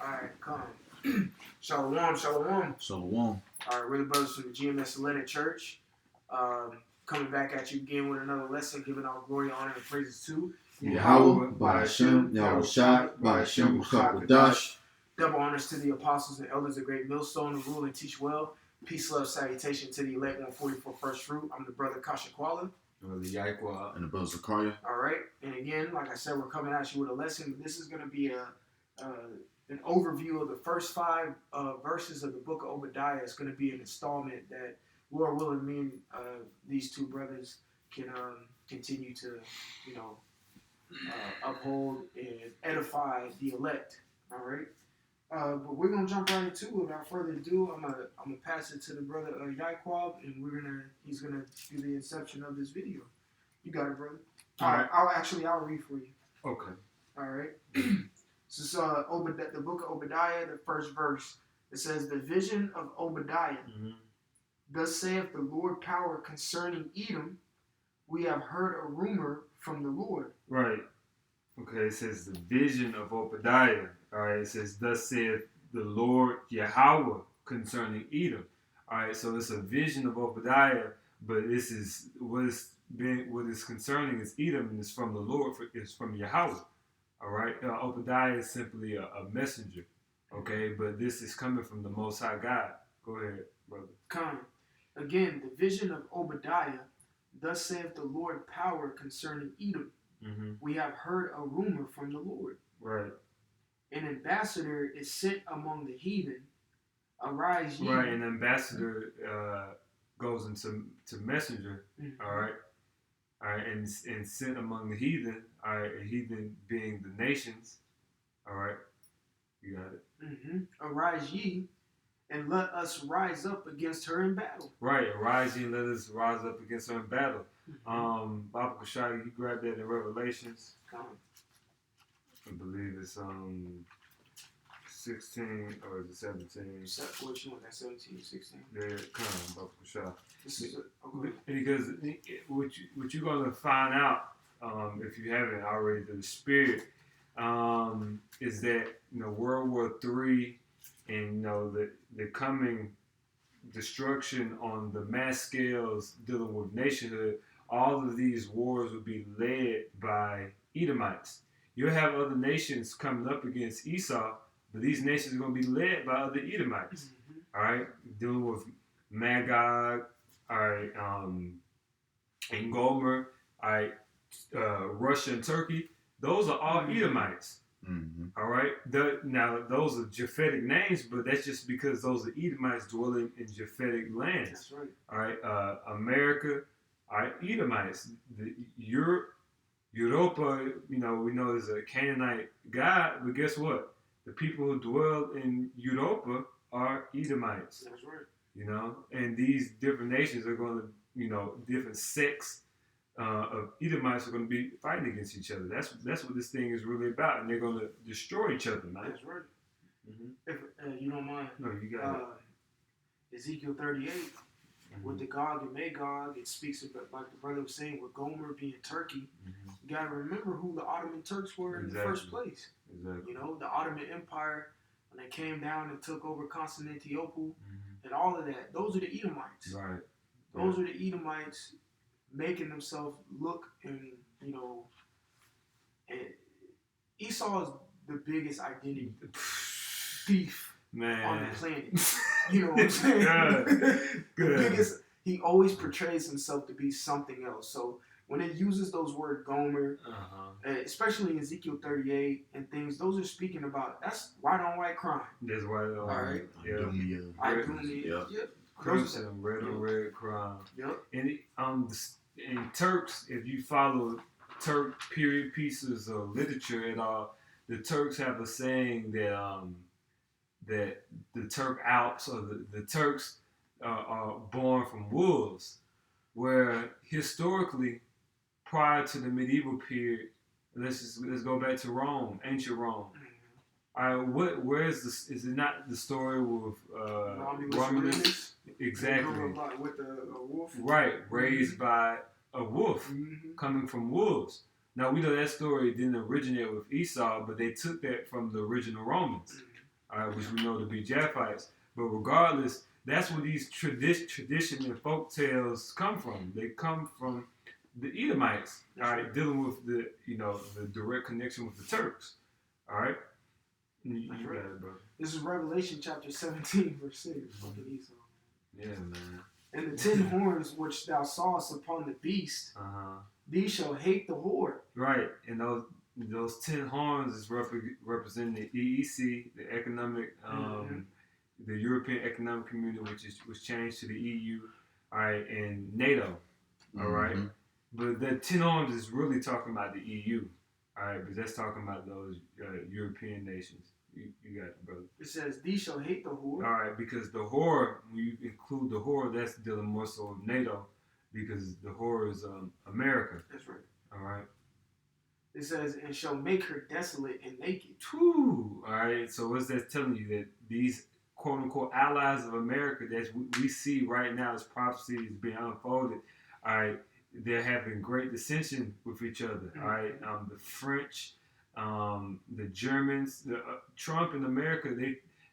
Alright, come. Shalom, shalom. Shalom. Alright, we're the brothers from the GMS Atlanta Church. Coming back at you again with another lesson, giving all glory, honor, and praises to Yahweh, Ba'ashem, Yahushai, Ba'ashem, B'chakadash. Double honors to the apostles and elders of Great Millstone who rule and teach well. Peace, love, salutation to the elect 144 first fruit. I'm the brother Kasha Kwala. Brother Yaikwa. And the brother Zakaria. Alright, and again, like I said, we're coming at you with a lesson. This is going to be an overview of the first 5 verses of the book of Obadiah. It's going to be an installment that, Lord willing, me and these two brothers can continue to, uphold and edify the elect. All right, but we're gonna jump right into it. Without further ado, I'm gonna pass it to the brother Yaikwab, and he's gonna do the inception of this video. You got it, brother. All right. I'll read for you. Okay. All right. This is the book of Obadiah, the first verse. It says, "The vision of Obadiah. Mm-hmm. Thus saith the Lord power concerning Edom. We have heard a rumor from the Lord." Right. Okay, it says the vision of Obadiah. All right, it says, "Thus saith the Lord Yahweh concerning Edom." All right, so it's a vision of Obadiah, but this is what is concerning is Edom, and it's from the Lord, it's from Yahweh. All right, Obadiah is simply a messenger. Okay, but this is coming from the Most High God. Go ahead, brother. Come. Again, the vision of Obadiah. Thus saith the Lord power concerning Edom. Mm-hmm. We have heard a rumor from the Lord. Right. An ambassador is sent among the heathen. Arise ye. Right, an ambassador goes into messenger. Mm-hmm. All right, and sent among the heathen. All right, a heathen being the nations. All right, you got it. Mm-hmm. Arise ye, and let us rise up against her in battle. Right, arise ye and let us rise up against her in battle. Mm-hmm. Baba Kushai, you grabbed that in Revelations. Come. I believe it's 16 or is it 17? What you want, that 17, 16? Yeah, come on, Baba Kushai. This is Because what you're going to find out, if you haven't already, through the Spirit, is that World War III and the coming destruction on the mass scales dealing with nationhood, all of these wars will be led by Edomites. You'll have other nations coming up against Esau, but these nations are going to be led by other Edomites. Mm-hmm. All right, dealing with Magog, all right, and Gomer, all right, Russia and Turkey. Those are all Edomites. Mm-hmm. All right. Now those are Japhetic names, but that's just because those are Edomites dwelling in Japhetic lands. That's right. All right. America, all right, Edomites. Europa, we know is a Canaanite god, but guess what? The people who dwell in Europa are Edomites. That's right. And these different nations are going to, different sects of Edomites are going to be fighting against each other. That's what this thing is really about, and they're going to destroy each other, man. That's right. Mm-hmm. If you don't mind. No, you got it. Ezekiel 38, with the Gog and Magog, it speaks about, like the brother was saying, with Gomer being Turkey. Mm-hmm. You got to remember who the Ottoman Turks were in the first place. Exactly. The Ottoman Empire, when they came down and took over Constantinople and all of that, those are the Edomites. Right. Those are the Edomites making themselves look and Esau is the biggest identity thief on the planet. You know what I'm saying? The biggest. He always portrays himself to be something else. So when it uses those words Gomer, especially in Ezekiel 38 and things, those are speaking about that's white on white crime. That's white on white. All right. Yeah. Yep. Crimson, red on red crime. Yep. And in Turks, if you follow Turk period pieces of literature at all, the Turks have a saying that that the Turk Alps or the Turks are born from wolves, where historically, prior to the medieval period, let's go back to Rome, ancient Rome. Where is this? Is it not the story with Romulus? Exactly. With a wolf. Right, raised by a wolf, coming from wolves. Now we know that story didn't originate with Esau, but they took that from the original Romans. which we know to be Japhites. But regardless, that's where these tradition and folk tales come from. They come from the Edomites, all right, dealing with the direct connection with the Turks, all right. You got it, bro. This is Revelation chapter 17, verse 6. Fucking Esau. Yeah, man. And the 10 horns which thou sawest upon the beast, these shall hate the whore. Right, and those 10 horns is representing the EEC, the economic, the European Economic Community, which was changed to the EU, all right, and NATO, all right. But the 10 horns is really talking about the EU, all right, because that's talking about those European nations. You got it, brother. It says, these shall hate the whore. All right, because the whore, when you include the whore, that's dealing more so with NATO, because the whore is America. That's right. All right. It says, and shall make her desolate and naked. Whew. All right, so what's that telling you? That these quote-unquote allies of America that we see right now as prophecy is being unfolded, all right, they're having great dissension with each other, all right? The French, the Germans, Trump and America,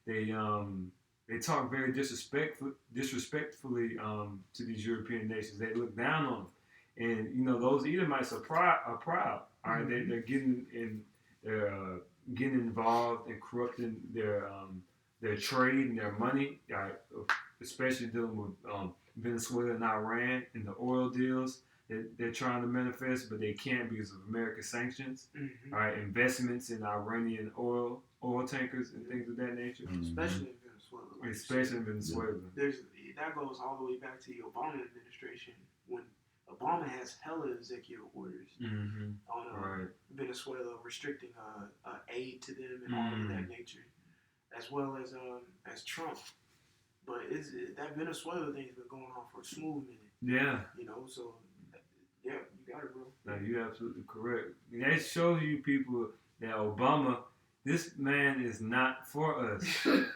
they talk very disrespectfully to these European nations. They look down on them, and those Edomites are proud. All right, they're getting involved in corrupting their trade and their money, right? Especially dealing with Venezuela and Iran and the oil deals that they're trying to manifest, but they can't because of American sanctions. All right, investments in Iranian oil tankers and things of that nature. Especially in Venezuela. Especially in Venezuela. That goes all the way back to the Obama administration when Obama has hella executive orders on Venezuela, restricting aid to them and all of that nature, as well as Trump. But that Venezuela thing has been going on for a smooth minute. Yeah. So yeah, you got it, bro. No, you're absolutely correct. That shows you people that Obama, this man is not for us.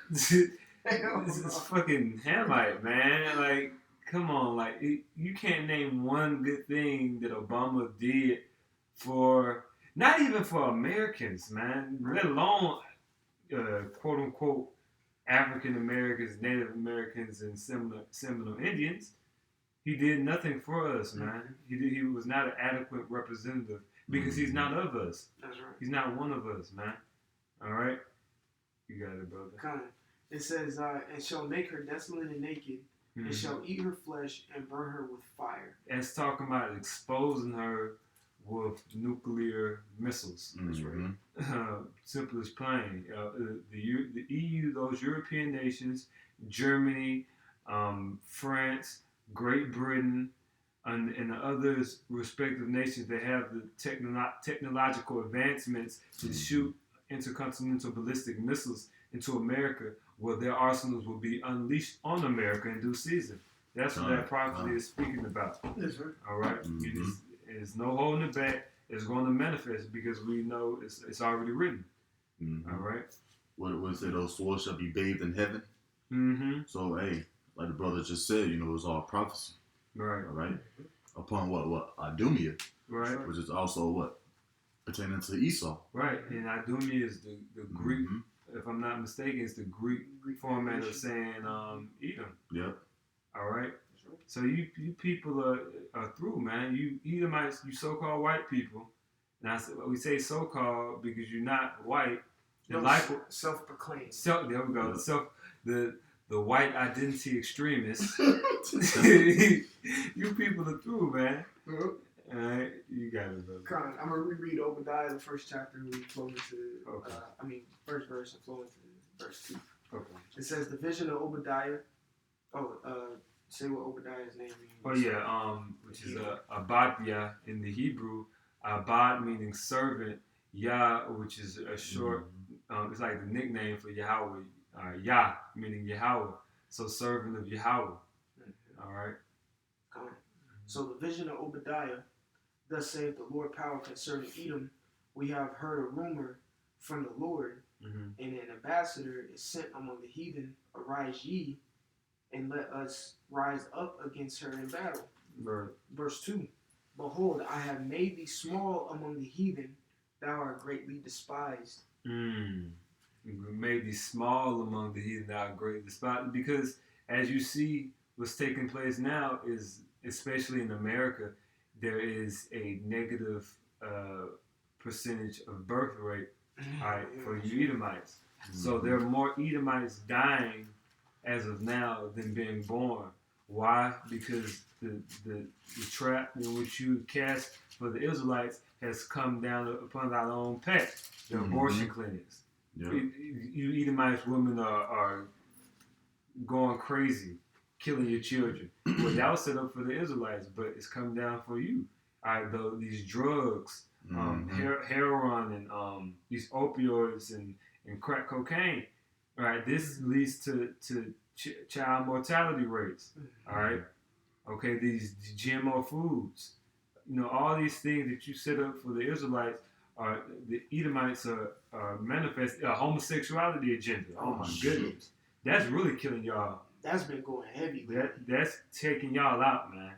This is fucking Hamite, man. Like, come on, like you can't name one good thing that Obama did for, not even for Americans, man, let alone quote unquote African Americans, Native Americans, and Seminole Indians. He did nothing for us, man. He was not an adequate representative because he's not of us. That's right. He's not one of us, man. All right, you got it, brother. Come on. It says, and shall make her desolate and naked. And shall eat her flesh and burn her with fire. That's talking about exposing her with nuclear missiles. That's right. Simple as plain. The EU, those European nations, Germany, France, Great Britain, and the other respective nations that have the technological advancements to shoot intercontinental ballistic missiles into America, where their arsenals will be unleashed on America in due season. That's what that prophecy is speaking about. Yes, sir. All right? It's no holding it back. It's going to manifest because we know it's already written. All right? What was it? Those swords shall be bathed in heaven. So, hey, like the brother just said, it was all prophecy. Right. All right? Upon what? Idumea. Right. Which is also what? Pertaining to Esau. Right. And Idumea is the Greek. If I'm not mistaken, it's the Greek format of saying Edom. Yep. All right. So you people are through, man. You Edomites, you so-called white people. And we say so-called because you're not white. Self-proclaimed. There we go. The white identity extremists. You people are through, man. All right, you got it, brother. I'm gonna reread Obadiah, the first chapter, and we flow into first verse and flow into verse 2. Okay. It says the vision of Obadiah. Say what Obadiah's name means. Oh yeah, which is Obadiah in the Hebrew. Abad meaning servant. Yah, which is a short. It's like the nickname for Yahweh. Yah meaning Yahweh. So servant of Yahweh. All right. So the vision of Obadiah. Thus saith the Lord power concerning Edom. We have heard a rumor from the Lord, and an ambassador is sent among the heathen. Arise ye, and let us rise up against her in battle. Right. Verse 2. Behold, I have made thee small among the heathen. Thou art greatly despised. maybe small among the heathen are great. Despite because as you see, what's taking place now is, especially in America, there is a negative percentage of birth rate, for you Edomites. So there are more Edomites dying as of now than being born. Why? Because the trap in which you cast for the Israelites has come down upon our own pet, the abortion clinics. Yep. You Edomites women are going crazy, killing your children. Well, that was set up for the Israelites, but it's come down for you. Though these drugs, heroin, and these opioids and crack cocaine, right? This leads to child mortality rates. All right, okay, these GMO foods, all these things that you set up for the Israelites are the Edomites are manifest a homosexuality agenda. Oh my goodness, that's really killing y'all. That's been going heavy. That's taking y'all out, man.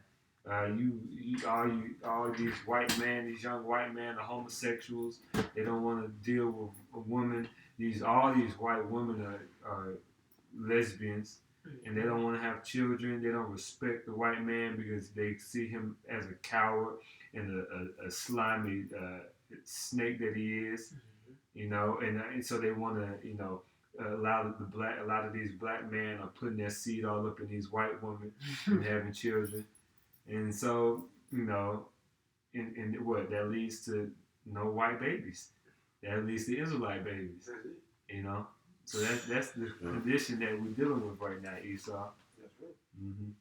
All these white men, these young white men are homosexuals. They don't want to deal with a woman. All these white women are lesbians, and they don't want to have children. They don't respect the white man because they see him as a coward and a slimy snake that he is, and so they want to, a lot of these black men are putting their seed all up in these white women and having children, and so and what that leads to no white babies. That leads to Israelite babies. So that's the condition that we're dealing with right now, Esau. That's right. Mm-hmm.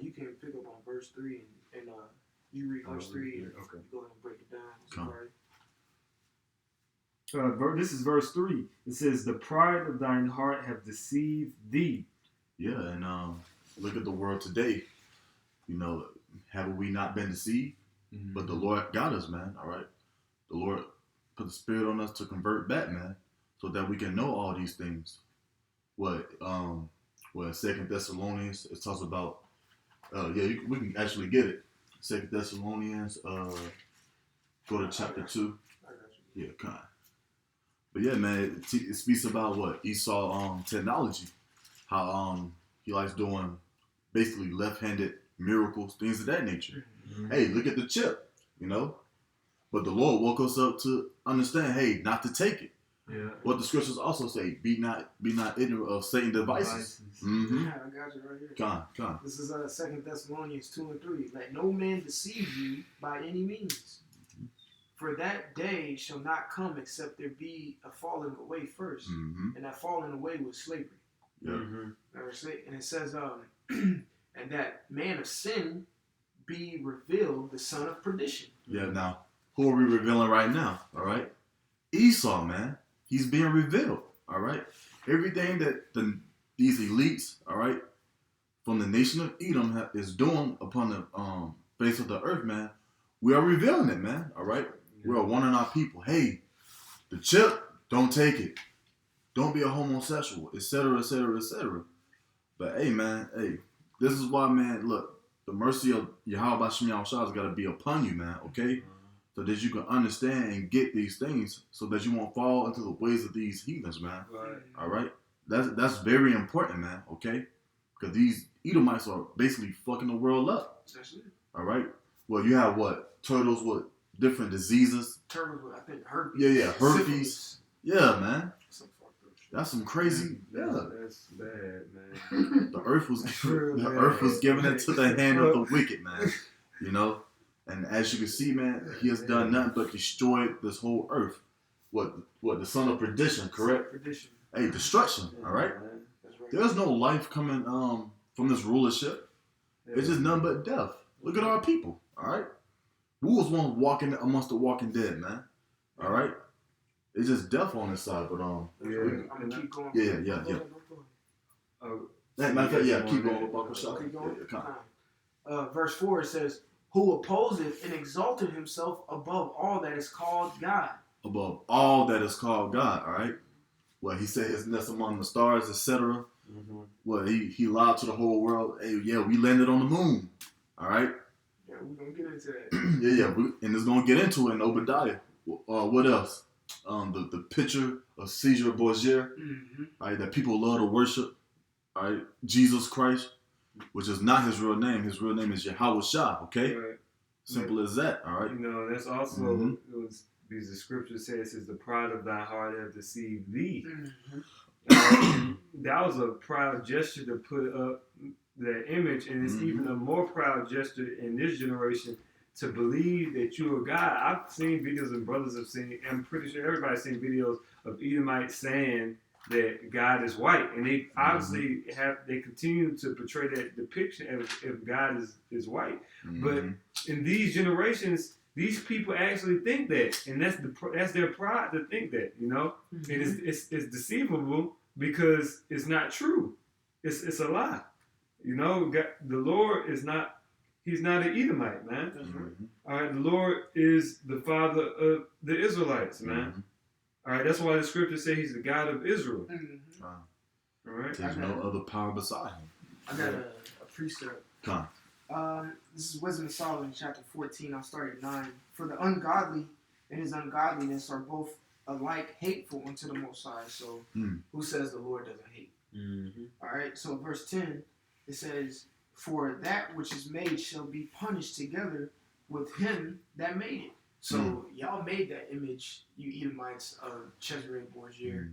You can pick up on verse 3 and you read verse 3 and okay. Go ahead and break it down. This is verse 3. It says, "The pride of thine heart have deceived thee." Yeah, and look at the world today. Have we not been deceived? Mm-hmm. But the Lord got us, man. All right, the Lord put the Spirit on us to convert back, man, so that we can know all these things. What 2 Thessalonians, it talks about. We can actually get it. 2 Thessalonians. Go to chapter 2. Yeah, kind of. But yeah, man, it speaks about what Esau technology, how he likes doing basically left-handed miracles, things of that nature. Mm-hmm. Hey, look at the chip, But the Lord woke us up to understand, hey, not to take it. Yeah. What the scriptures also say, be not ignorant of Satan's devices. Mm-hmm. Yeah, I got you right here. Come on. This is 2 Thessalonians 2 and 3. Let no man deceive you by any means. For that day shall not come except there be a falling away first. Mm-hmm. And that falling away was slavery. Yeah. Mm-hmm. And it says, and that man of sin be revealed, the son of perdition. Yeah, now, who are we revealing right now? All right? Esau, man. He's being revealed. All right? Everything that these elites, all right, from the nation of Edom is doing upon the face of the earth, man, we are revealing it, man. All right? We are warning our people. Hey, the chip, don't take it. Don't be a homosexual, etc., etc., etc. But hey, man, this is why, man, look, the mercy of Yahweh Shem Yahushua has got to be upon you, man, okay? So that you can understand and get these things so that you won't fall into the ways of these heathens, man. Right. All right? That's very important, man, okay? Because these Edomites are basically fucking the world up. All right? Well, you have what? Turtles with different diseases. Turtles with, I think, herpes. Yeah, herpes. Syphilis. Yeah, man. That's some crazy. Yeah, that's bad, man. The earth was given into the hand of the wicked, man. And as you can see, man, he has done nothing but destroyed this whole earth. What the son of perdition, correct? Perdition. Hey, destruction. All right. That's right. There's no life coming from this rulership. It's just nothing but death. Look at our people. All right. We was one walking amongst the walking dead, man. All right. It's just death on this side, but I'm gonna keep going. Yeah. Matter of fact, keep going. Keep going. Verse 4 it says, "Who opposeth and exalted himself above all that is called God." Above all that is called God. All right. Well, he said his nest among the stars, etc. Mm-hmm. Well, he lied to the whole world. Hey, yeah, we landed on the moon. All right. Yeah, we're gonna get into that. and it's gonna get into it in Obadiah. What else? The picture Caesar Borgia, right? That people love to worship, right? Jesus Christ, which is not his real name. His real name is Yahweh Shah. Okay, right. Simple as that. All right. You know, that's also because the scripture says, "Is the pride of thy heart have deceived thee." That was a proud gesture to put up that image, and it's even a more proud gesture in this generation to believe that you're God. I've seen videos, and brothers have seen, I'm pretty sure everybody's seen videos of Edomites saying that God is white, and they obviously they continue to portray that depiction as if God is white. But in these generations, these people actually think that, and that's their pride to think that, you know. And it's deceivable because it's not true. It's a lie. You know, God, the Lord is not. He's not an Edomite, man. All right, the Lord is the Father of the Israelites, man. All right, that's why the scripture says He's the God of Israel. All right, there's no other power beside Him. I got a precept. Come on. This is Wisdom of Solomon, chapter 14. I'll start at 9. For the ungodly and his ungodliness are both alike hateful unto the Most High. So, who says the Lord doesn't hate? All right. So, verse 10, it says, "For that which is made shall be punished together with him that made it." So y'all made that image, you Edomites, of Cesare Borgia,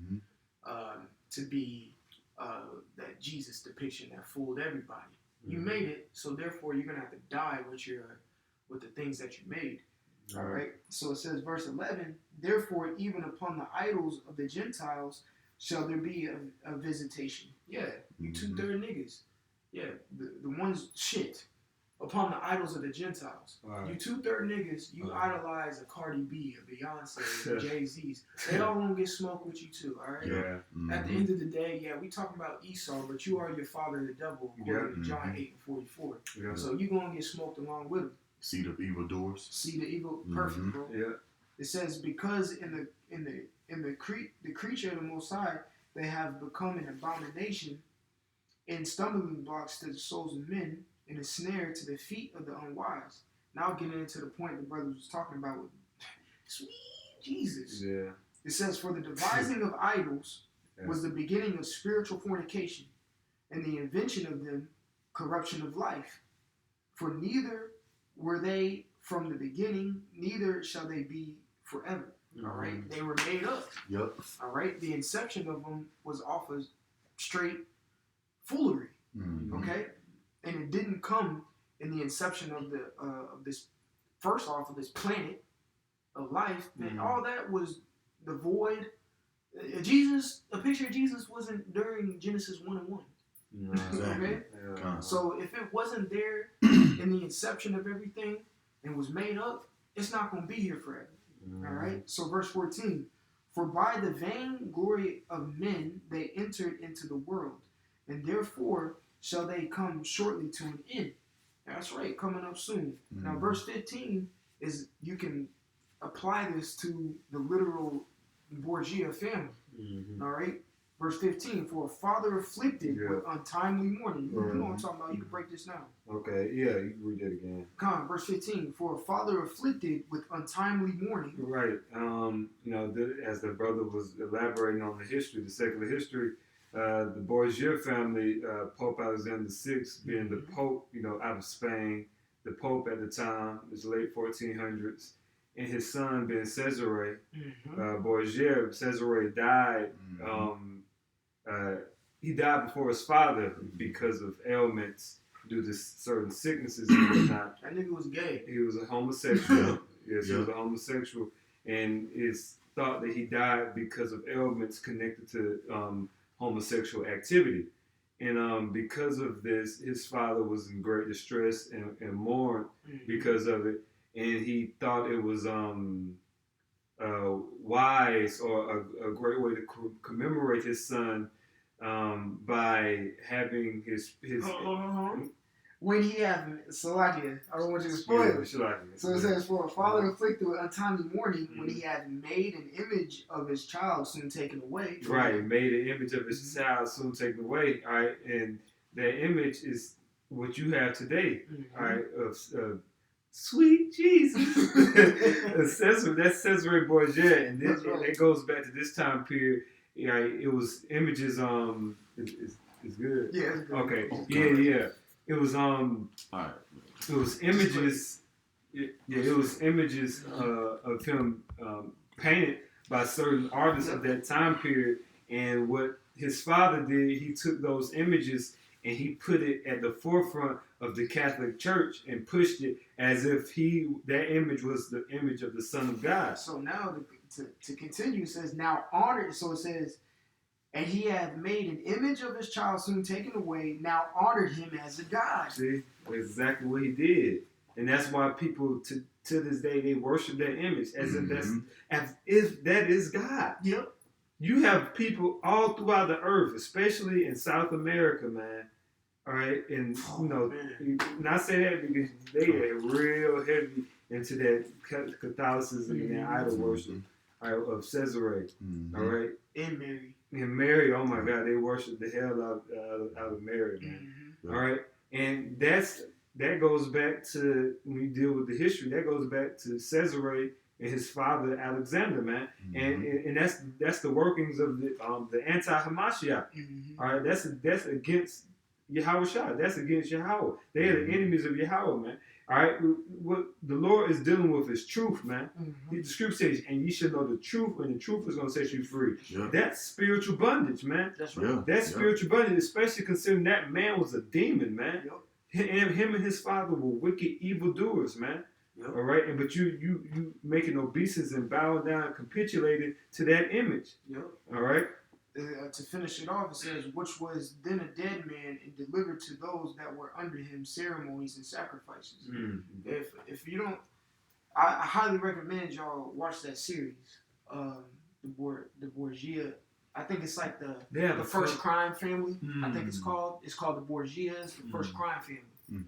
to be that Jesus depiction that fooled everybody. You made it, so therefore you're gonna have to die with the things that you made. All right. So it says, verse 11, "Therefore even upon the idols of the Gentiles shall there be a visitation." Yeah, you 2/3 niggas. Yeah, the ones shit. Upon the idols of the Gentiles. Right. You 2/3 niggas, you idolize a Cardi B, a Beyonce, a Jay-Z's. They all gonna get smoked with you too, alright? Yeah. At the end of the day, yeah, we talking about Esau, but you are your father the devil, according to John 8:44. Yeah. So you gonna get smoked along with him. Seed of evil doers. Seed of evil, perfect, bro. Yeah. It says, because in the creature of the Most High, they have become an abomination and stumbling blocks to the souls of men, and a snare to the feet of the unwise. Now getting into the point the brother was talking about with sweet Jesus. Yeah. It says, "For the devising of idols was the beginning of spiritual fornication, and the invention of them corruption of life. For neither were they from the beginning, neither shall they be forever." All right? They were made up. Yep. All right? The inception of them was off of straight foolery. Okay? And it didn't come in the inception of this first off of this planet of life. And all that was the void. A picture of Jesus wasn't during Genesis 1 and 1. Okay? Yeah. So if it wasn't there in the inception of everything and was made up, it's not going to be here forever. All right? So verse 14, "For by the vain glory of men they entered into the world, and therefore shall they come shortly to an end." That's right, coming up soon. Now, verse 15 is, you can apply this to the literal Borgia family. All right? Verse 15, "For a father afflicted with untimely mourning." You know what I'm talking about. You can break this down. Okay, yeah, you can read that again. Come on, verse 15, "For a father afflicted with untimely mourning." Right. You know, as the brother was elaborating on the history, the secular history, the Borgia family, Pope Alexander VI being the Pope, you know, out of Spain, the Pope at the time, was late 1400s, and his son being Cesare Borgia. Cesare died. He died before his father because of ailments due to certain sicknesses and whatnot. That nigga was gay. He was a homosexual. Yes, he was a homosexual, and it's thought that he died because of ailments connected to homosexual activity. And because of this, his father was in great distress and mourned because of it. And he thought it was wise or a great way to commemorate his son by having his when he had Salakia, I don't want you to spoil it. So it says, "For a father afflicted with untimely mourning, when he had made an image of his child soon taken away." Right, made an image of his child soon taken away. All right, and that image is what you have today. All right, of Sweet Jesus. That's Cesare Borgia, and that goes back to this time period. Yeah, it was images. It's good. Yeah, it's good. Okay. Yeah. It was All right. It was images. It was images of him painted by certain artists of that time period, and what his father did, he took those images and he put it at the forefront of the Catholic Church and pushed it as if that image was the image of the Son of God. So now to continue, it says, now honored, so it says, and he hath made an image of his child soon taken away, now honored him as a God. See, that's exactly what he did. And that's why people to this day, they worship that image as if that is God. Yep. You have people all throughout the earth, especially in South America, man. All right, and not say that because they are real heavy into that Catholicism and that idol worship of Cesare. All right, and Mary. Oh my God, they worship the hell out of Mary, man. All right, and that goes back to when we deal with the history. That goes back to Cesare and his father Alexander, man, and that's the workings of the anti-Hamashiach. All right, that's against Yahweh. That's against Yahweh. They are the enemies of Yahweh, man. All right, what the Lord is dealing with is truth, man. The scripture says, "And ye shall know the truth, and the truth is going to set you free." Yeah. That's spiritual bondage, man. That's right. Yeah. That's spiritual bondage, especially considering that man was a demon, man. Yep. Him and his father were wicked evildoers, man. Yep. All right, but you making obeisance and bowing down, and capitulating to that image. Yep. All right. To finish it off, it says, which was then a dead man and delivered to those that were under him ceremonies and sacrifices. If you don't, I highly recommend y'all watch that series, the Borgia. I think it's like the first crime family. I think it's called the Borgias, the first crime family,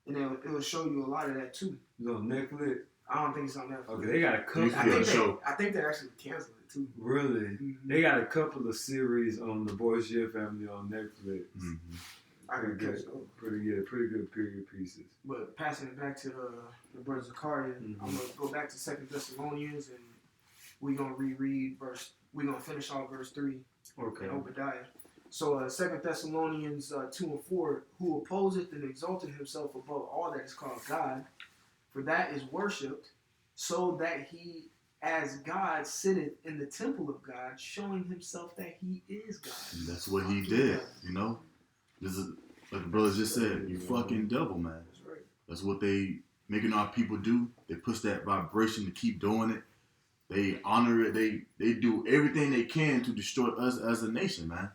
and it will show you a lot of that too. It's on Netflix. I don't think it's on Netflix. Okay, they got a couple. I think they actually canceled it too. Really? They got a couple of series on the Borgia family on Netflix. I can catch those. Pretty good period pieces. But passing it back to the brother Zachariah, I'm gonna go back to 2 Thessalonians, and we're gonna reread verse. We're gonna finish off verse 3. Okay. In Obadiah. So 2 Thessalonians 2 and 4, who opposeth and exalteth himself above all that is called God, for that is worshipped, so that he as God sitteth in the temple of God, showing himself that he is God. And that's what he did, you know. This is like the brother just said, you fucking devil, man. That's right. That's what they making our people do. They push that vibration to keep doing it. They honor it. They do everything they can to destroy us as a nation, man.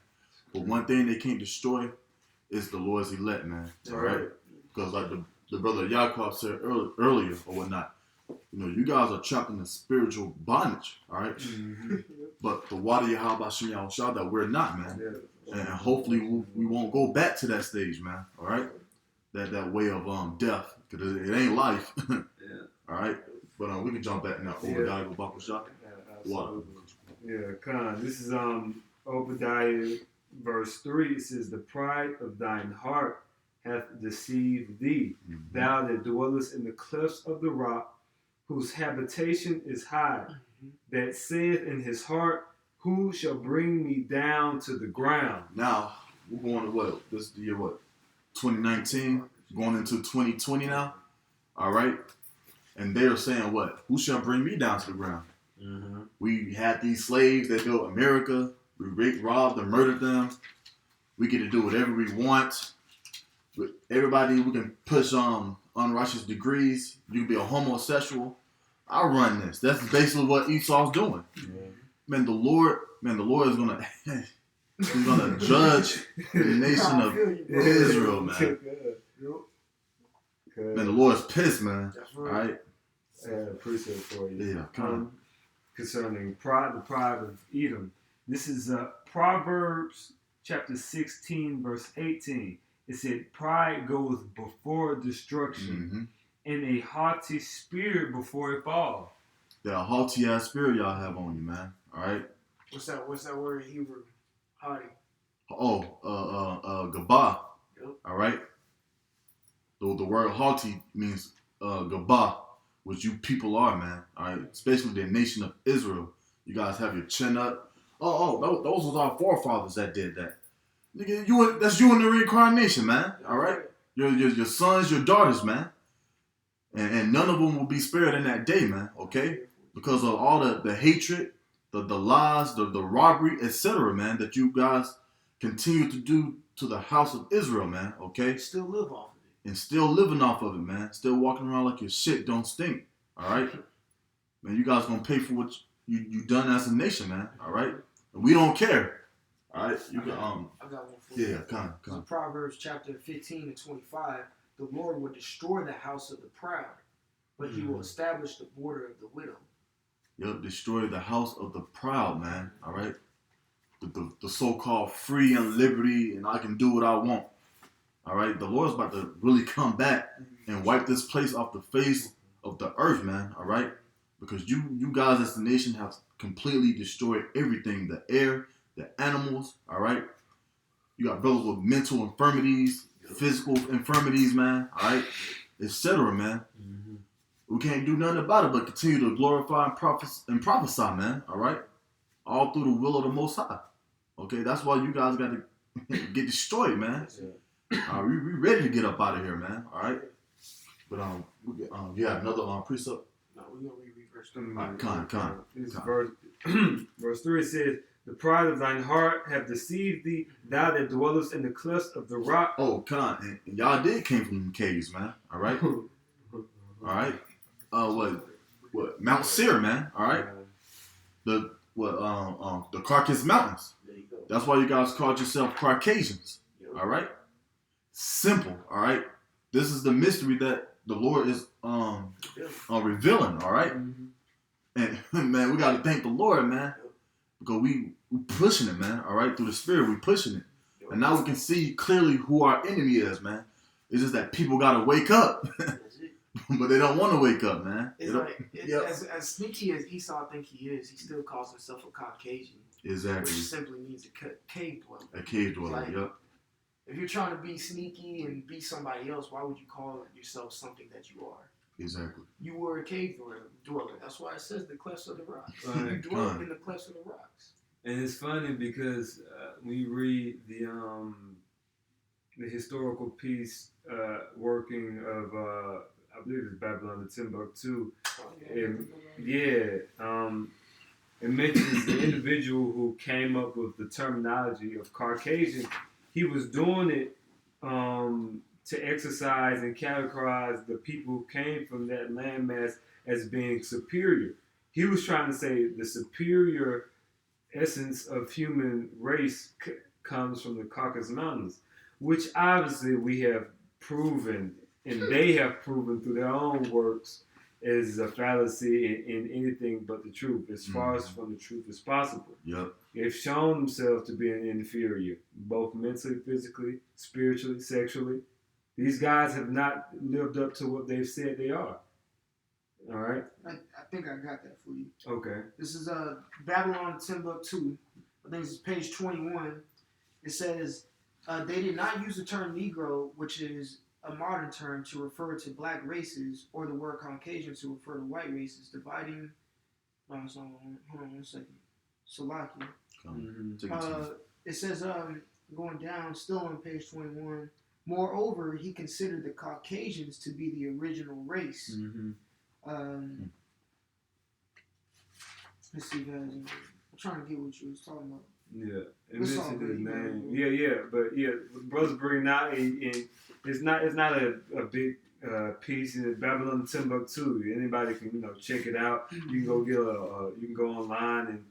But one thing they can't destroy is the Lord's elect, man. All right? Because like the brother Yaakov said earlier or whatnot, you know, you guys are trapped in a spiritual bondage, all right? But the water Yahweh Shah that we're not, man. And hopefully we won't go back to that stage, man, all right? That way of death, because it ain't life, all right? But we can jump back now. Obadiah Baku Shah. Yeah, Khan. This is Obadiah verse 3. It says, the pride of thine heart hath deceived thee, thou that dwellest in the clefts of the rock, whose habitation is high, that saith in his heart, who shall bring me down to the ground? Now, we're going to what? This is the year what? 2019, going into 2020 now, all right? And they're saying what? Who shall bring me down to the ground? We had these slaves that built America. We raped, robbed, and murdered them. We get to do whatever we want. With everybody, we can push unrighteous degrees. You can be a homosexual. I run this. That's basically what Esau's doing. Man, the Lord is gonna he's gonna judge the nation of Israel, man. Man, the Lord's pissed, man. That's right. All right. Yeah, appreciate it for you. Yeah, come on. Concerning the pride of Edom. This is Proverbs chapter 16, verse 18. It said, pride goeth before destruction, and a haughty spirit before a fall. That haughty ass spirit y'all have on you, man. All right. What's that word in Hebrew? Haughty. Oh, gabah. Yep. All right. The word haughty means Gabah, which you people are, man. All right, especially the nation of Israel. You guys have your chin up. Those was our forefathers that did that. Nigga, that's you in the reincarnation, man. All right, your sons, your daughters, man, and none of them will be spared in that day, man. Okay, because of all the hatred, the lies, the robbery, etc., man, that you guys continue to do to the house of Israel, man. Okay, still live off of it, and still living off of it, man. Still walking around like your shit don't stink. All right, man. You guys gonna pay for what you done as a nation, man. All right, and we don't care. All right, you can I got one for you. Yeah, come on. Proverbs chapter 15 and 25. The Lord will destroy the house of the proud, but He will establish the border of the widow. Yep, destroy the house of the proud, man. All right, the so-called free and liberty, and I can do what I want. All right, the Lord's about to really come back and wipe this place off the face of the earth, man. All right, because you guys as the nation have completely destroyed everything, the air, the animals. All right, you got brothers with mental infirmities, physical infirmities, man. All right, etc., man. Mm-hmm. We can't do nothing about it but continue to glorify and prophesy, man. All right, all through the will of the Most High. Okay, that's why you guys got to get destroyed, man. We ready to get up out of here, man. All right, but you have another precept. No, we're gonna read verse 3. Verse 3 says, "The pride of thine heart have deceived thee, thou that dwellest in the clefts of the rock." Oh, and y'all did came from the caves, man. All right, all right. What Mount Seir, man. All right. The Caucasus Mountains. That's why you guys called yourself Caucasians. All right. Simple. All right. This is the mystery that the Lord is revealing. All right. And man, we got to thank the Lord, man, because we pushing it, man. All right, through the Spirit, we pushing it, and now we can see clearly who our enemy is, man. It's just that people got to wake up, but they don't want to wake up, man. It's like as sneaky as Esau think he is, he still calls himself a Caucasian. Exactly. Which simply means a cave dweller. A cave dweller. Like, yep. If you're trying to be sneaky and be somebody else, why would you call yourself something that you are? Exactly. You were a cave dweller. That's why it says the clefts of the rocks. Right. You dwell in the clefts of the rocks. And it's funny because when you read the historical piece working of I believe it's Babylon the Timbuktu. It mentions the individual who came up with the terminology of Caucasian. He was doing it to exercise and categorize the people who came from that landmass as being superior. He was trying to say the superior essence of human race comes from the Caucasus Mountains, which obviously we have proven, and they have proven through their own works, is a fallacy in anything but the truth, as far as from the truth as possible. Yep. They've shown themselves to be an inferior, both mentally, physically, spiritually, sexually. These guys have not lived up to what they've said they are. All right? I think I got that for you. Okay. This is Babylon Timbuktu. I think this is page 21. It says, they did not use the term Negro, which is a modern term, to refer to black races, or the word Caucasian to refer to white races, dividing... hold on 1 second. Salakia. It says, going down, still on page 21, moreover, he considered the Caucasians to be the original race. Let's see, guys. I'm trying to get what you was talking about. Yeah, it mentioned his name. But brothers bringing out, and it's not a big piece in Babylon Timbuktu. Anybody can check it out. You can go you can go online and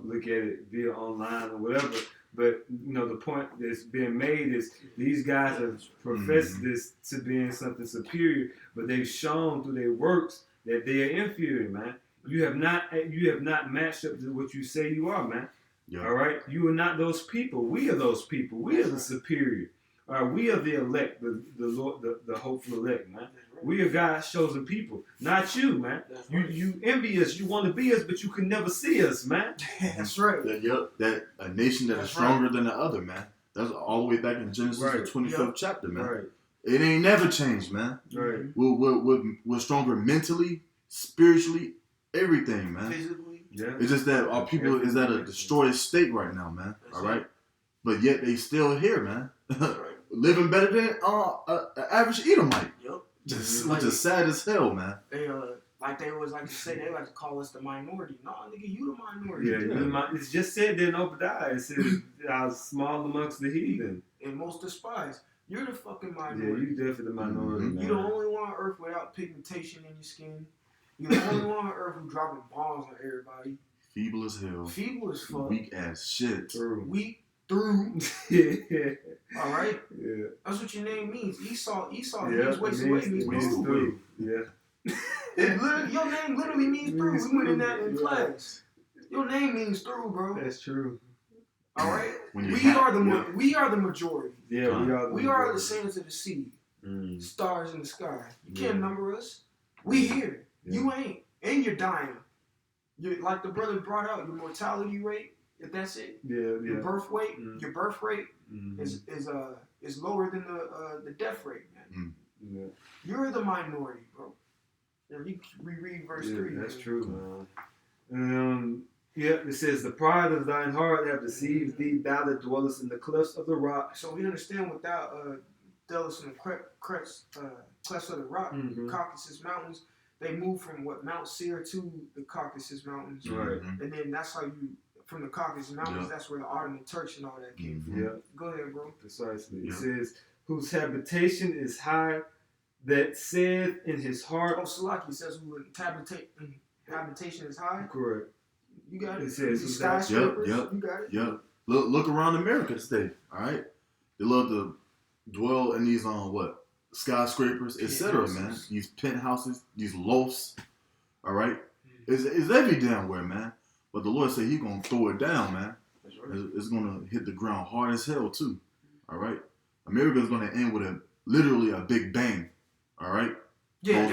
look at it via online or whatever. But the point that's being made is these guys have professed this to being something superior, but they've shown through their works that they are inferior, man. You have not matched up to what you say you are, man. Yep. All right, you are not those people. We are those people. We are the superior. All right, we are the elect, the Lord, the hopeful elect, man. We are God's chosen people, not you, man. You envy us, you want to be us, but you can never see us, man. That's right. That a nation that is stronger than the other, man. That's all the way back in Genesis, the 25th chapter, man. Right. It ain't never changed, man. Right. We're stronger mentally, spiritually, everything, man. Physically. Yeah. It's just that our people is at a destroyed state right now, man. All right. But yet they still here, man. Living better than an average Edomite. Yep. Just sad as hell, man. They they always like to say, they like to call us the minority. No, nigga, you the minority. Yeah. It's just said there in Obadiah. It says, "I was small amongst the heathen and most despised." You're the fucking minority. Yeah, you definitely the minority. Mm-hmm. You're the only one on earth without pigmentation in your skin. You're the only one on earth who dropping bombs on everybody. Feeble as hell. Feeble as fuck. Weak as shit. Weak through. Yeah. All right. Yeah. That's what your name means. Esau. Yeah. Means waste away. Means through. Yeah. Your name literally means through. We went in that in class. Your name means through, bro. That's true. All right. We are the majority. Yeah, we are the sands of the sea. Stars in the sky. You can't number us. We here. Yeah. You ain't. And you're dying. You're, like the brother brought out, your mortality rate, if that's it. Your birth rate, is lower than the death rate, man. Yeah. You're the minority, bro. We read verse 3. That's true, man. It says, "The pride of thine heart have deceived thee, thou that dwellest in the clefts of the rock." So we understand without dwellest in the clefts of the rock, Caucasus Mountains, they moved from Mount Seir to the Caucasus Mountains. Right. And then that's how from the Caucasus Mountains, that's where the Ottoman Turks and all that came from. Yeah. Go ahead, bro. Precisely. It says, "Whose habitation is high, that saith in his heart." Oh, Salaki says whose habitation is high. Correct. You got it. It says skyscrapers. Yep. You got it. Yep. Look around America today. All right. They love to dwell in these skyscrapers, etc. Man, these penthouses, these lofts. All right. It's every damn where, man. But the Lord said He gonna throw it down, man. That's right. It's gonna hit the ground hard as hell too. All right. America is gonna end with literally a big bang. All right. Yeah,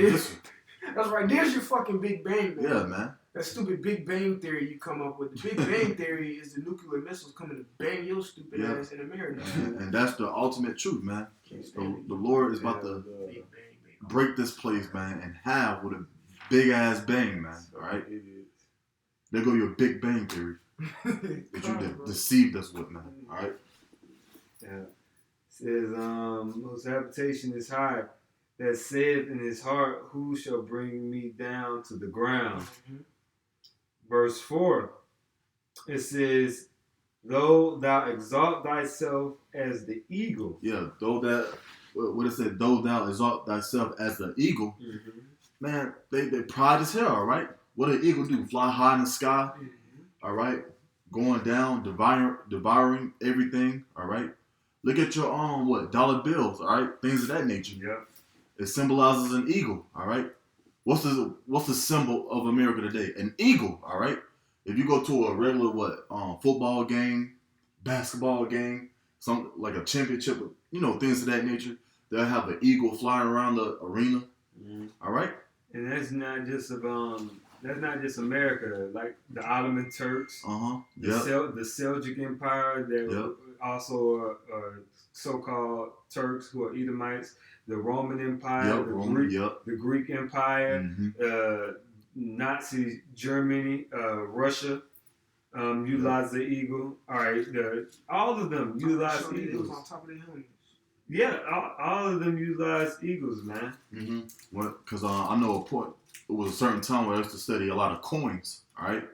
that's right. There's your fucking Big Bang, man. Yeah, man. That stupid Big Bang theory you come up with. The Big Bang theory is the nuclear missiles coming to bang your stupid ass in America. And that's the ultimate truth, man. The Lord is about to break this place, man, and have with a big ass bang, man. All right. There go your Big Bang theory that you deceived us with, man. All right. Yeah. It says, "Whose habitation is high, that saith in his heart, who shall bring me down to the ground?" Verse 4, it says, "Though thou exalt thyself as the eagle." Yeah, though thou exalt thyself as the eagle. Man, they pride as hell, all right? What an eagle do? Fly high in the sky, all right? Going down, devouring everything, all right? Look at your dollar bills, all right? Things of that nature. Yep. It symbolizes an eagle, all right? What's the symbol of America today? An eagle, all right? If you go to a regular football game, basketball game, some like a championship, things of that nature, they'll have an eagle flying around the arena, all right? And that's not just America. Like the Ottoman Turks, the Seljuk Empire, that also are so-called Turks who are Edomites. The Roman Empire, the Greek Empire, Nazi Germany, Russia utilize the eagle. All right, all of them utilize eagles. On top of their helmets. Yeah, all of them utilize eagles, man. Well, because I know it was a certain time where I used to study a lot of coins, all right,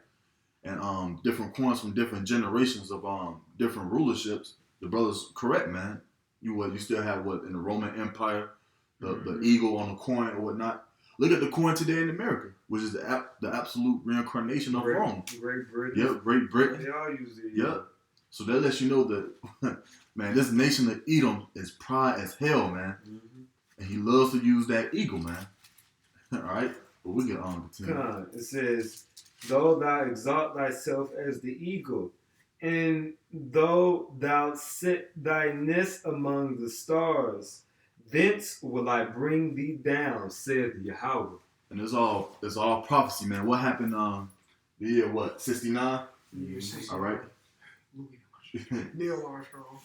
and different coins from different generations of different rulerships. The brother's correct, man. You still have in the Roman Empire, the eagle on the coin or whatnot. Look at the coin today in America, which is the absolute reincarnation of Rome. Great Britain. Yep, Great Britain. They all use it. Yep. So that lets you know that, man, this nation of Edom is pride as hell, man. And he loves to use that eagle, man. All right? But we get on continue. It says, "Though thou exalt thyself as the eagle, and though thou set thy nest among the stars, thence will I bring thee down, saith Yahweh." And it's all prophecy, man. What happened the year 69? Year 69. All right. Neil Armstrong.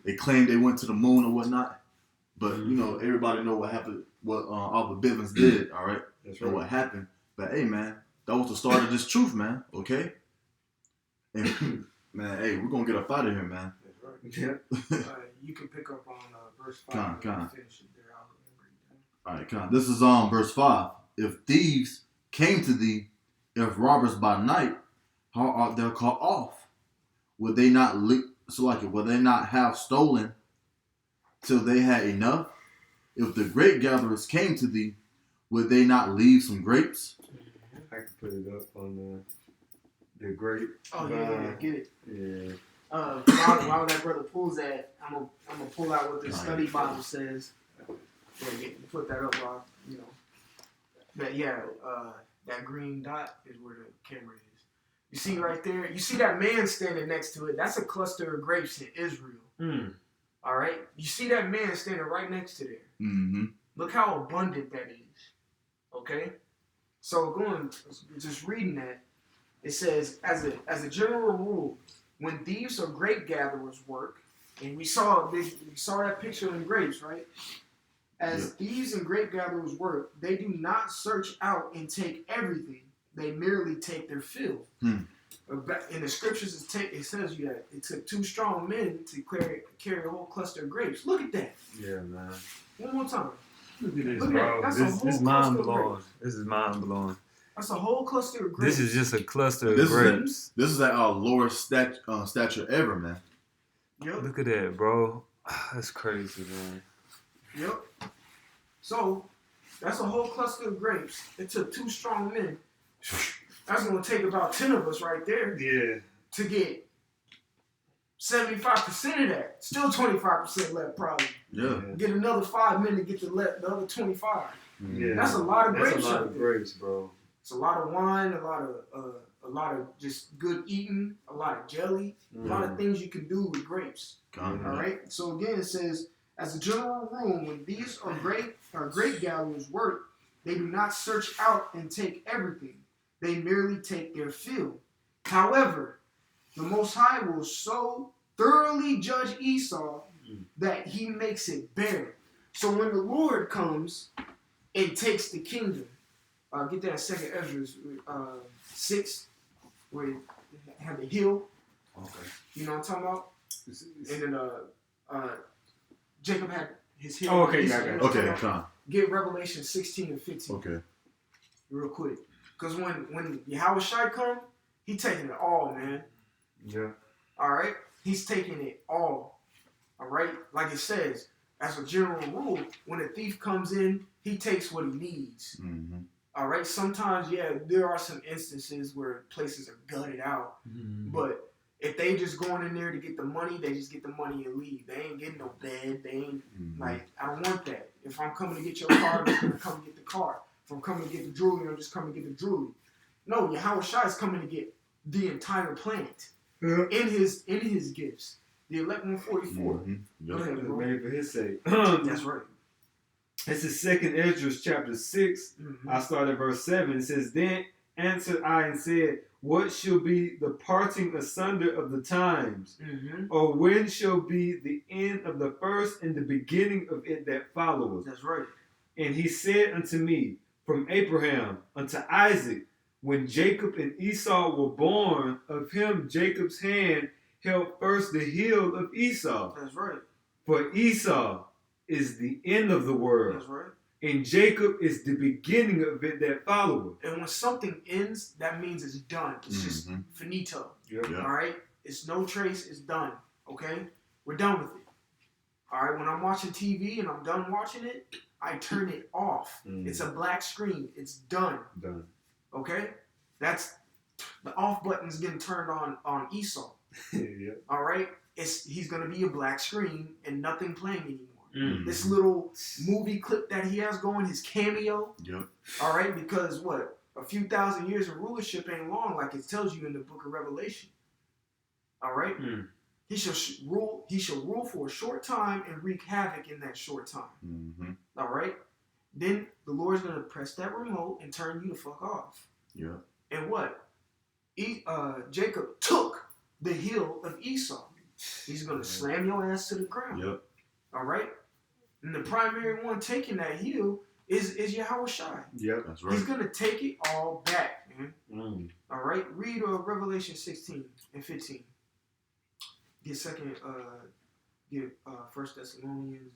They claimed they went to the moon or whatnot. But you know, everybody know what happened, what Arthur Bivens did. All right, that's right. right. What happened. But hey, man, that was the start of this truth, man. Okay. And man, hey, we're gonna get up out of here, man. That's right. Yeah. You can pick up on verse 5. Finish it there. I'll all right, Con. This is verse 5. If thieves came to thee, if robbers by night, how art thou cut off? Would they not would they not have stolen till they had enough? If the grape gatherers came to thee, would they not leave some grapes? I can put it up on the grape. Oh yeah, get it. Yeah. While that brother pulls that, I'm gonna pull out what the study Bible says. Yeah, put that up, you know. That green dot is where the camera is. You see right there? You see that man standing next to it? That's a cluster of grapes in Israel. All right? You see that man standing right next to there. Mm-hmm. Look how abundant that is. Okay? So just reading that, it says, as a general rule, when thieves or grape gatherers work, and we saw that picture in grapes, right? As thieves and grape gatherers work, they do not search out and take everything. They merely take their fill. In the scriptures, it says you that it took 2 strong men to carry a whole cluster of grapes. Look at that. Yeah, man. One more time. Look at this, bro. This is mind blowing. This is mind blowing. That's a whole cluster of grapes. This is just a cluster of grapes. This is at our lowest stature ever, man. Yep. Look at that, bro. That's crazy, man. Yep. So, that's a whole cluster of grapes. It took 2 strong men. That's going to take about 10 of us right there. Yeah. To get 75% of that. Still 25% left, probably. Yeah. Get another 5 men to get the other 25. Yeah. That's a lot of grapes. That's a lot of grapes, bro. It's a lot of wine, a lot of just good eating, a lot of jelly, a lot of things you can do with grapes. All right. So again, it says, as a general rule, when these are grape gatherers work, they do not search out and take everything. They merely take their fill. However, the Most High will so thoroughly judge Esau that he makes it bare. So when the Lord comes and takes the kingdom, get that 2nd Ezra 6, where you have the hill. Okay. You know what I'm talking about? And then Jacob had his hill. Oh, okay, Okay, Con. Get Revelation 16 and 15. Okay. Real quick. Because when Yahweh Shai come, he taking it all, man. Yeah. All right? He's taking it all. All right? Like it says, as a general rule, when a thief comes in, he takes what he needs. Mm-hmm. All right? Sometimes, there are some instances where places are gutted out. Mm-hmm. But if they just going in there to get the money, they just get the money and leave. They ain't getting no bed. They ain't, like, I don't want that. If I'm coming to get your car, I'm just going to come and get the car. If I'm coming to get the jewelry, I'm just coming to get the jewelry. No, Yahweh Shai is coming to get the entire planet in his gifts. The elect 144. Mm-hmm. Go ahead, bro. Made for his sake. That's right. This is 2nd Ezra chapter 6. I start at verse 7. It says, Then answered I and said, What shall be the parting asunder of the times? Or when shall be the end of the first and the beginning of it that followeth? That's right. And he said unto me, From Abraham unto Isaac, when Jacob and Esau were born, of him Jacob's hand held first the heel of Esau. That's right. For Esau is the end of the world. That's right. And Jacob is the beginning of it that followeth. And when something ends, that means it's done. It's just finito. Yep. All right? It's no trace. It's done. Okay? We're done with it. All right? When I'm watching TV and I'm done watching it, I turn it off. It's a black screen. It's done. Done. Okay? That's the off button's getting turned on Esau. Yeah. All right? He's going to be a black screen and nothing playing anymore. This little movie clip that he has going, his cameo. Yep. All right? Because what? A few thousand years of rulership ain't long, like it tells you in the book of Revelation. All right? He shall rule. He shall rule for a short time and wreak havoc in that short time. All right? Then the Lord's going to press that remote and turn you the fuck off. Yeah. And what? Jacob took the heel of Esau. He's going to slam your ass to the ground. Yep. All right? And the primary one taking that heel is Yahweh Shai. Yep, that's right. He's going to take it all back, man. Mm. All right? Read Revelation 16 and 15. Get First Thessalonians,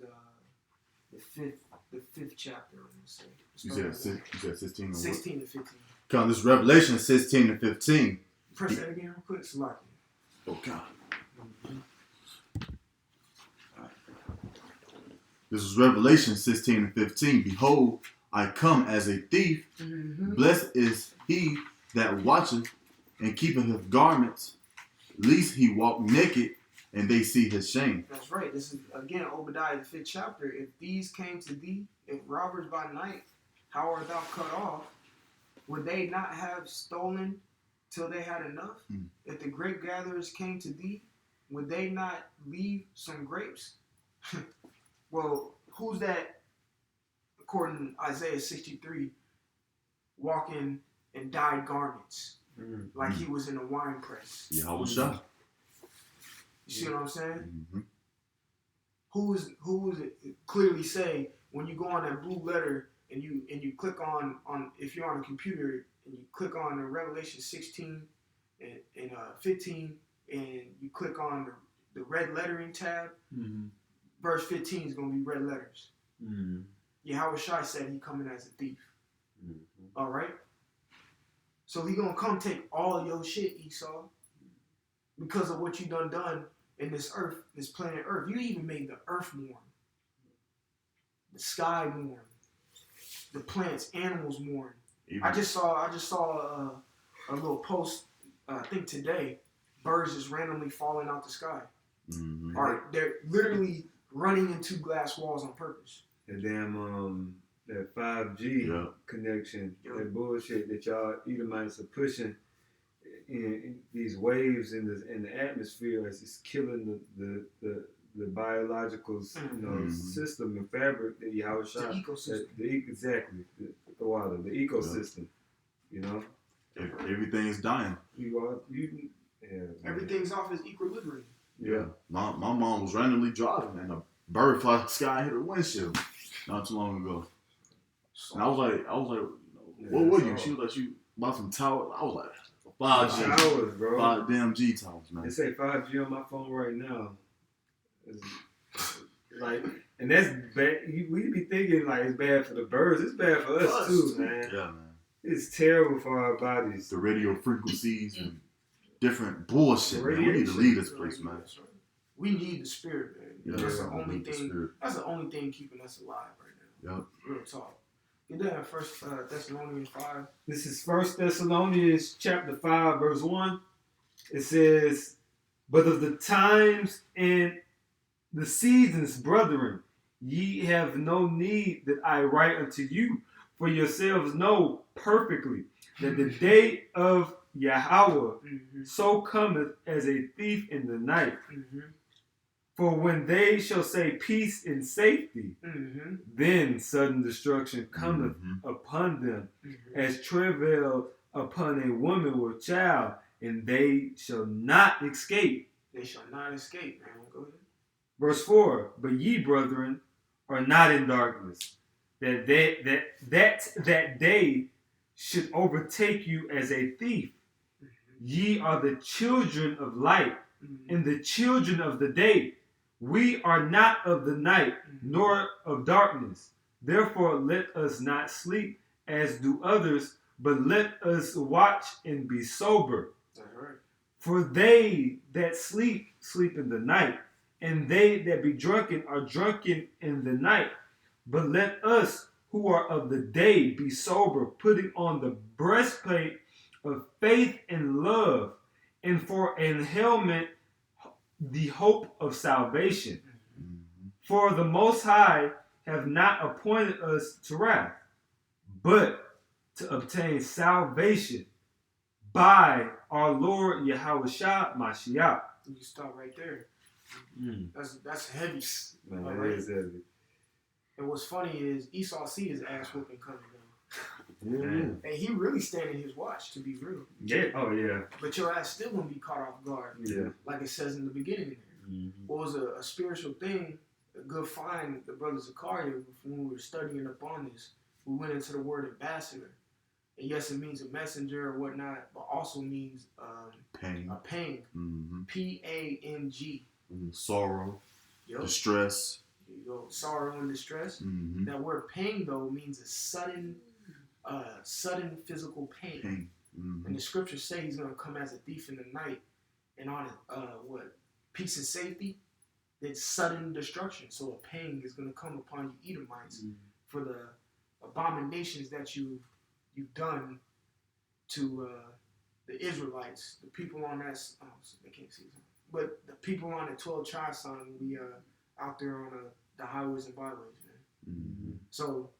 the fifth chapter, I'm going to say. You said 16 and 16 and 15. Come, this Revelation 16 and 15. Press that again real quick. Select it. Oh, God. This is Revelation 16 and 15. Behold, I come as a thief. Mm-hmm. Blessed is he that watcheth and keepeth his garments, lest he walk naked and they see his shame. That's right. This is, again, Obadiah, the 5th chapter. If these came to thee, if robbers by night, how art thou cut off? Would they not have stolen till they had enough? If the grape gatherers came to thee, would they not leave some grapes? Well, who's that, according to Isaiah 63, walking in dyed garments, like he was in a wine press? Yahweh Shai. You see what I'm saying? Mm-hmm. Who is it clearly say when you go on that blue letter and you click on if you're on a computer and you click on the Revelation 16 and 15 and you click on the red lettering tab, verse 15 is going to be red letters. Yahweh Shai said he coming as a thief. All right? So he going to come take all of your shit, Esau, because of what you done in this earth, this planet Earth. You even made the earth mourn, the sky mourn, the plants, animals mourn. I just saw a little post, I think today, birds just randomly falling out the sky. Or they're literally running into glass walls on purpose. And damn, that 5G connection, that bullshit that y'all Edomites are pushing in these waves in the atmosphere, as it's killing the biological system and fabric that Yahweh Shai. The ecosystem. The water, the ecosystem. You know, everything is dying. Everything's off its equilibrium. Yeah. My mom was randomly driving and a bird fly the sky and hit her windshield not too long ago. And I was like, what were you? She was like, she bought some towels. I was like, 5G. Towers, bro. 5 damn G towels, man. They say 5G on my phone right now. Like, and that's bad. We be thinking like it's bad for the birds. It's bad for us too, man. Yeah, man. It's terrible for our bodies. The radio frequencies and different bullshit, man. We need to leave this place, man. We need the spirit, man. Yeah, that's the only thing. That's the only thing keeping us alive right now. Yep. Real talk. Get that First Thessalonians 5. This is First Thessalonians chapter 5, verse 1. It says, "But of the times and the seasons, brethren, ye have no need that I write unto you, for yourselves know perfectly that the day of Yahweh so cometh as a thief in the night. For when they shall say peace and safety, then sudden destruction cometh upon them, as travail upon a woman with child, and they shall not escape." They shall not escape, man. Go ahead. Verse 4, "But ye, brethren, are not in darkness, that day should overtake you as a thief. Ye are the children of light, and the children of the day. We are not of the night, nor of darkness. Therefore let us not sleep as do others, but let us watch and be sober. That's right. For they that sleep, sleep in the night, and they that be drunken are drunken in the night. But let us who are of the day be sober, putting on the breastplate of faith and love, and for an helmet the hope of salvation. For the Most High have not appointed us to wrath, but to obtain salvation by our Lord Yahweh Shai Mashiach." You stop right there. That's heavy. Man, that is heavy. And what's funny is Esau see his ass whooping coming down. And he really standing his watch, to be real. Yeah. Oh yeah. But your ass still gonna be caught off guard. Yeah. Like it says in the beginning there. What was a spiritual thing, good find, the brother Zakaria, when we were studying up on this, we went into the word ambassador. And yes, it means a messenger or whatnot, but also means pain. A pang. Mm-hmm. P-A-N-G. Sorrow, Yep. distress. There you go. Sorrow and distress. Mm-hmm. That word pain, though, means a sudden physical pain. Mm-hmm. And the scriptures say he's going to come as a thief in the night and on peace and safety, then sudden destruction. So a pang is going to come upon you Edomites for the abominations that you've done to the Israelites, the people on that, so they can't see something. But the people on the 12 tribes son will be out there on the highways and byways, man. Mm-hmm. So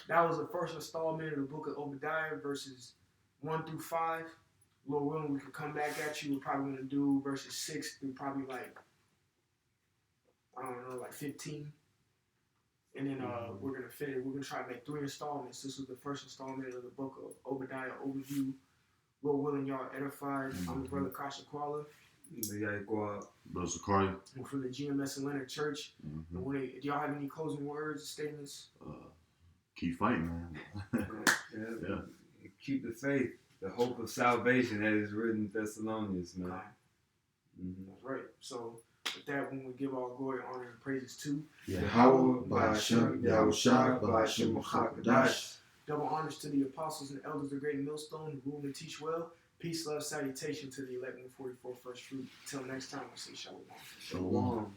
that was the first installment of the book of Obadiah, verses 1 through 5. Lord willing, we could come back at you. We're probably going to do verses 6 through probably like 15. And then we're going to finish. We're going to try to make 3 installments. This was the first installment of the book of Obadiah overview. Lord willing, y'all edified. I'm the brother Kasha Kuala. Brother Zakaria. We're from the GMS Atlanta Church. Mm-hmm. Do y'all have any closing words, statements? Keep fighting, man. Yeah. Keep the faith, the hope of salvation that is written in Thessalonians, man. That's right. So with that, when we give all glory, honor, and praises to Yahweh, Ba'ashem, Yahushua, Ba'ashem, Chakadash. Double honors to the apostles and elders of the great millstone who rule and teach well. Peace, love, salutation to the 1144 first fruit. Until next time, we say shalom. Shalom.